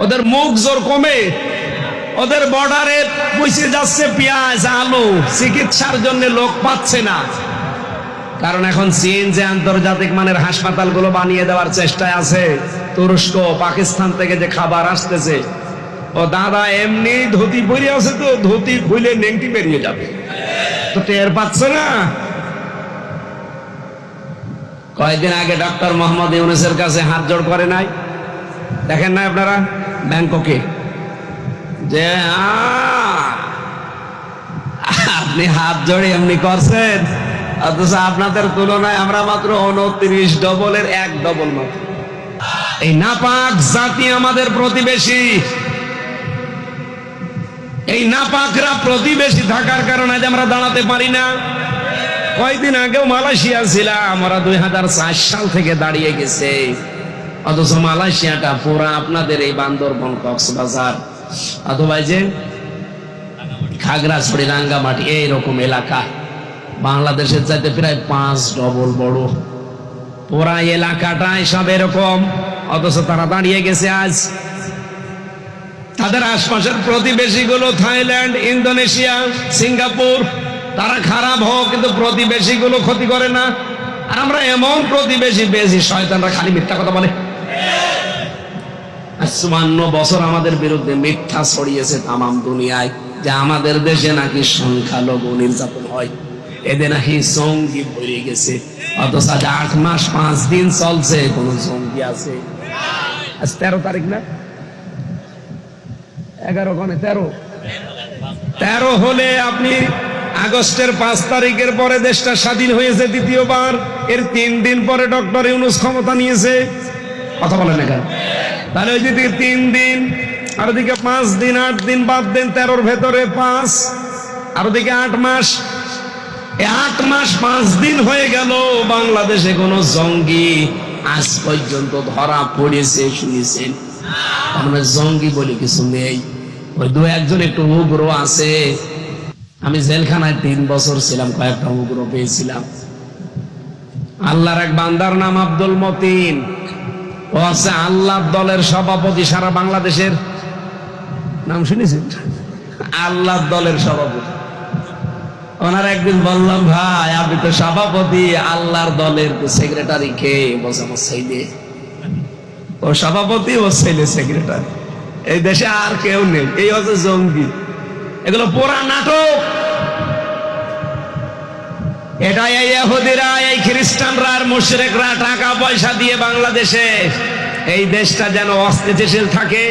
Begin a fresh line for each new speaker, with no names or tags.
ওদের মুখ জোর কমে, ওদের বর্ডারে পৌঁছে যাচ্ছে পেঁয়াজ আলু, চিকিৎসার জন্য লোক পাচ্ছে না। কারণ এখন চীন যে আন্তর্জাতিক মানের হাসপাতালগুলো বানিয়ে দেওয়ার চেষ্টায় আছে, তুরস্ক পাকিস্তান থেকে যে খাবার আসতেছে, ও দাদা এমনি ধুতি পরে আছে, তো ধুতি খুলে নেংটি বেরিয়ে যাবে, তো টের পাচ্ছে না। কয়েকদিন আগে ডক্টর মোহাম্মদ ইউনূসের কাছে হাত জোড় করে নাই, দেখেন না আপনারা ব্যাংককে, যে আপনি হাত জোড়ে এমনি করছেন, অথচ আপনাদের তুলনায় আমরা মাত্র 29 ডবলের 1 ডবল মাত্র। এই নাপাক জাতি আমাদের প্রতিবেশী, এই নাপাকরা প্রতিবেশী থাকার কারণে আজ আমরা দাঁড়াতে পারি না। কয়েকদিন আগেও মালয়েশিয়া ছিলাম, ওরা 2004 সাল থেকে দাঁড়িয়ে গেছে, অথচ মালয়েশিয়াটা পুরা আপনাদের এই বান্দরবন, কক্সবাজার অথবা যে খাগড়াছড়ি, রাঙ্গামাটি এইরকম এলাকা বাংলাদেশের চাইতে প্রায় 5 ডবল বড়। পুরা এলাকাটাই সব এরকম, অথচ তারা দাঁড়িয়ে গেছে আজ। তাদের আশপাশের প্রতিবেশীগুলো থাইল্যান্ড, ইন্দোনেশিয়া, সিঙ্গাপুর, তারা খারাপ হোক কিন্তু প্রতিবেশীগুলো ক্ষতি করে না। আর আমরা এমন প্রতিবেশী পেয়েছি, শয়তানরা খালি মিথ্যা কথা বলে। 54 বছর আমাদের বিরুদ্ধে মিথ্যা ছড়িয়েছে তামাম দুনিয়ায়, যে আমাদের দেশে নাকি সংখ্যালঘু নির্যাতন হয়, এদের নাকি জঙ্গি ভরে গেছে। অথচ আজ 8 মাস 5 দিন চলছে, কোন জঙ্গি আছে? আজ 13 তারিখ না, 11 কোনে 13 হলে আপনি আগস্টের 5 তারিখের পরে দেশটা স্বাধীন হয়েছে দ্বিতীয়বার, এর 3 দিন পরে ডক্টর ইউনূস ক্ষমতা নিয়েছে। কথা বলেন না কেন? তাহলে ওই দিকে 3 দিন, আর ওদিকে 5 দিন, 8 দিন বাদ দেন, 13-র ভেতরে 5, আর ওদিকে 8 মাস। 8 মাস 5 দিন হয়ে গেল, বাংলাদেশে কোন জঙ্গি আজ পর্যন্ত ধরা পড়েছে শুনেছেন? আমরা জঙ্গি বলে কিছু নেই, ওই 2-1 জন একটু উগ্র আছে। আমি জেলখানায় 3 বছর ছিলাম, কয়েকটা উগ্র পেয়েছিলাম। আল্লাহর এক বান্দার নাম আব্দুল মতিন, ও আছে আল্লাহর দলের সভাপতি সারা বাংলাদেশের। নাম শুনেছেন? আল্লাহর দলের সভাপতি। ওনার একদিন বললাম, ভাই আপনি তো সভাপতি, আল্লাহর দলের সেক্রেটারি কে? বলছে আমার ছেলে। ও সভাপতি, ও ছেলে সেক্রেটারি। এই দেশে আর কেউ নেই, এই হচ্ছে জঙ্গি। এগুলো পুরা নাটক। এটা এই ইহুদিরা, এই খ্রিস্টানরা আর মুশরিকরা টাকা পয়সা দিয়ে বাংলাদেশে এই দেশটা যেন অস্থিতিশীল থাকে।